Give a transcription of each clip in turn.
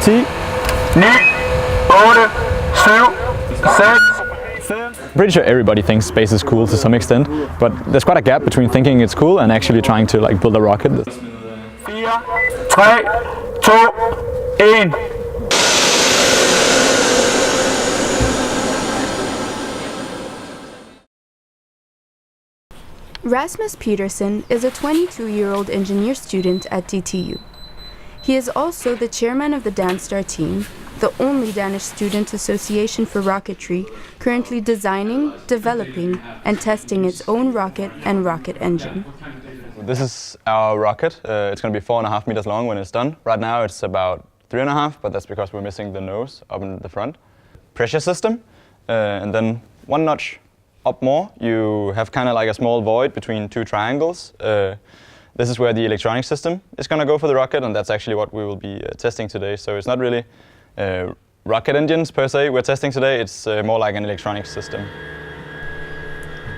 10, 9, 8, 7, 6. Pretty sure everybody thinks space is cool to some extent, but there's quite a gap between thinking it's cool and actually trying to like build a rocket. 4, 3, 2, 1. Rasmus Petersen is a 22-year-old engineer student at DTU. He is also the chairman of the DanStar team, the only Danish student association for rocketry currently designing, developing, and testing its own rocket and rocket engine. This is our rocket. It's going to be 4.5 meters long when it's done. Right now it's about 3.5, but that's because we're missing the nose up in the front. Pressure system, and then one notch up more, you have kind of like a small void between two triangles. This is where the electronic system is going to go for the rocket, and that's actually what we will be testing today. So it's not really rocket engines per se we're testing today, it's more like an electronic system.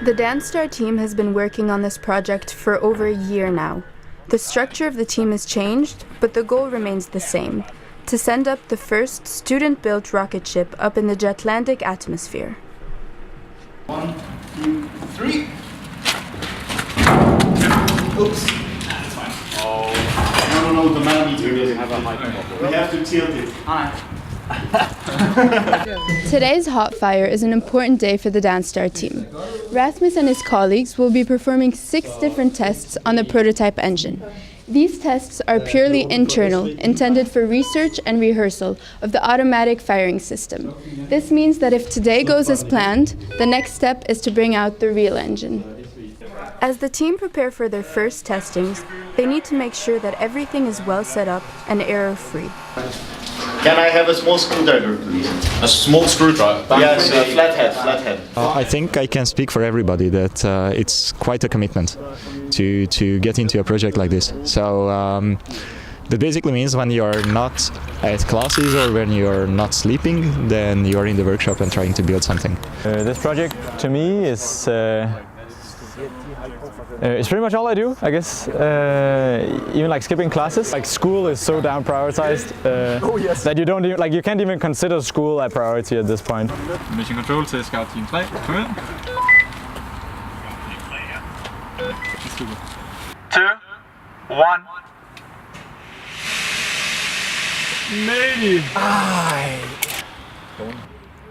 The DanStar team has been working on this project for over a year now. The structure of the team has changed, but the goal remains the same: to send up the first student-built rocket ship up in the Jutlandic atmosphere. 1, 2, 3. Oops. That's fine. Oh. No, the manometer doesn't have a height. We have to tilt it. Today's Hot Fire is an important day for the DanStar team. Rasmus and his colleagues will be performing 6 different tests on the prototype engine. These tests are purely internal, intended for research and rehearsal of the automatic firing system. This means that if today goes as planned, the next step is to bring out the real engine. As the team prepare for their first testings, they need to make sure that everything is well set up and error-free. Can I have a small screwdriver, please? A small screwdriver? Yes, flathead. I think I can speak for everybody that it's quite a commitment to get into a project like this. So that basically means when you're not at classes or when you're not sleeping, then you're in the workshop and trying to build something. This project to me is it's pretty much all I do, I guess. Even like skipping classes. Like school is so down prioritized that you don't even, like you can't even consider school a priority at this point. Mission control til Scout Team 3. Kom ind. 2, 1. Maybe.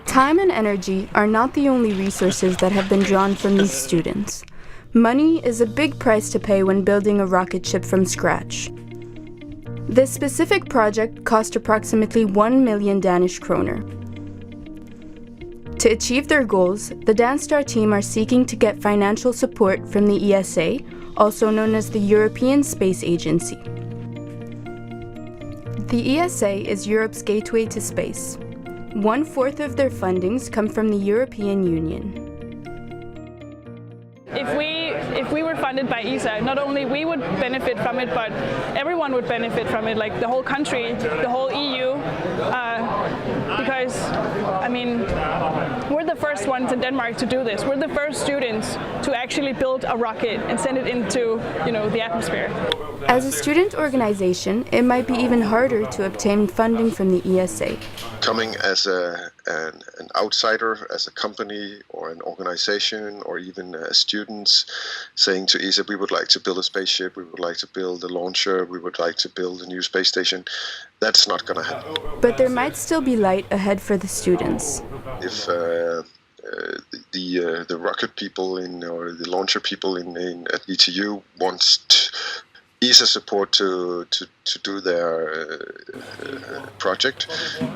Time and energy are not the only resources that have been drawn from these students. Money is a big price to pay when building a rocket ship from scratch. This specific project cost approximately 1 million Danish kroner. To achieve their goals, the DanStar team are seeking to get financial support from the ESA, also known as the European Space Agency. The ESA is Europe's gateway to space. 1/4 of their fundings come from the European Union. If we were funded by ESA, not only we would benefit from it, but everyone would benefit from it, like the whole country, the whole EU, because, I mean, we're the first ones in Denmark to do this. We're the first students to actually build a rocket and send it into, the atmosphere. As a student organization, it might be even harder to obtain funding from the ESA. Coming as an outsider, as a company or an organization or even students, saying to ESA, we would like to build a spaceship, we would like to build a launcher, we would like to build a new space station, that's not going to happen. But there might still be light ahead for the students. If the rocket people or the launcher people at DTU wants ESA support to do their project,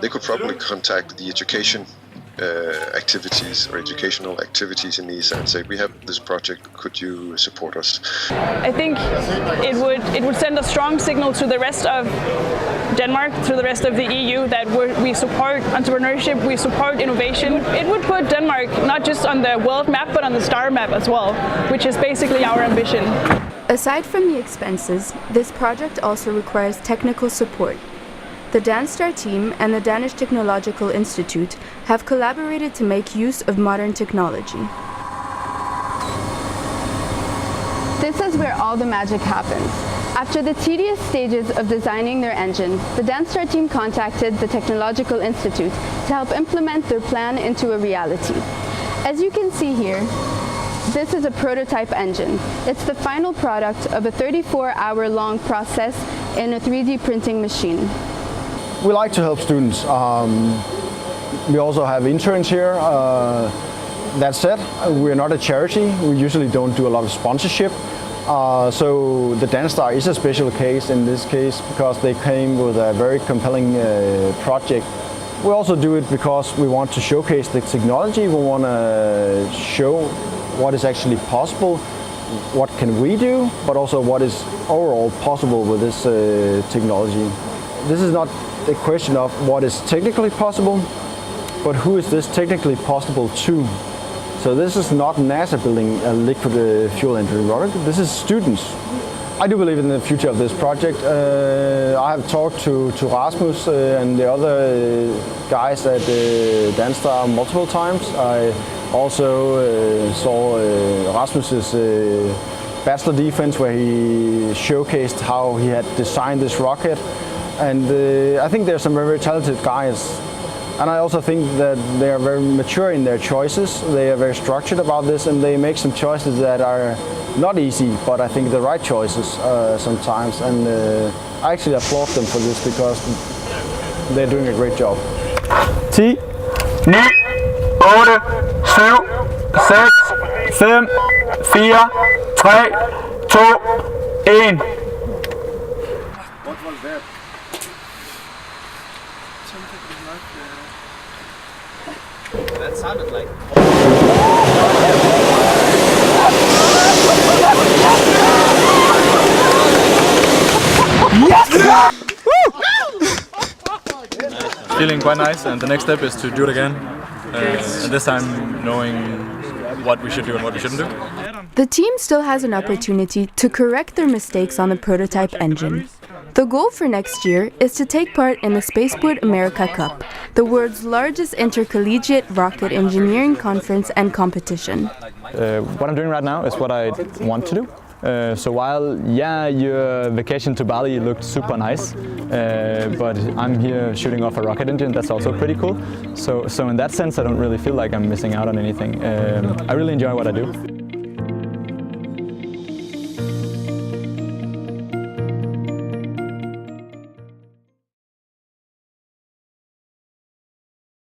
they could probably contact the education activities or educational activities in ESA and say, we have this project, could you support us? I think it would send a strong signal to the rest of Denmark, to the rest of the EU, that we support entrepreneurship, we support innovation. It would put Denmark not just on the world map, but on the star map as well, which is basically our ambition. Aside from the expenses, this project also requires technical support. The DanStar team and the Danish Technological Institute have collaborated to make use of modern technology. This is where all the magic happens. After the tedious stages of designing their engine, the DanceStar team contacted the Technological Institute to help implement their plan into a reality. As you can see here, this is a prototype engine. It's the final product of a 34-hour-long process in a 3D printing machine. We like to help students. We also have interns here. That said, we're not a charity. We usually don't do a lot of sponsorship. So the DanceStar is a special case in this case because they came with a very compelling project. We also do it because we want to showcase the technology. We want to show what is actually possible, what can we do, but also what is overall possible with this technology. This is not a question of what is technically possible, but who is this technically possible to? So this is not NASA building a liquid fuel engine rocket, this is students. I do believe in the future of this project. I have talked to Rasmus and the other guys at DanceStar multiple times. I also saw Rasmus's bachelor defense where he showcased how he had designed this rocket. And I think there's some very talented guys. And I also think that they are very mature in their choices. They are very structured about this and they make some choices that are not easy, but I think the right choices sometimes. And I actually applaud them for this because they're doing a great job. 10, 9, 8, 7, 6, 5, 4, 3, 2, 1. What was that? That sounded like... Feeling quite nice, and the next step is to do it again. And this time knowing what we should do and what we shouldn't do. The team still has an opportunity to correct their mistakes on the prototype engine. The goal for next year is to take part in the Spaceport America Cup, the world's largest intercollegiate rocket engineering conference and competition. What I'm doing right now is what I want to do. So while, yeah, your vacation to Bali looked super nice, but I'm here shooting off a rocket engine, that's also pretty cool. So in that sense, I don't really feel like I'm missing out on anything. I really enjoy what I do.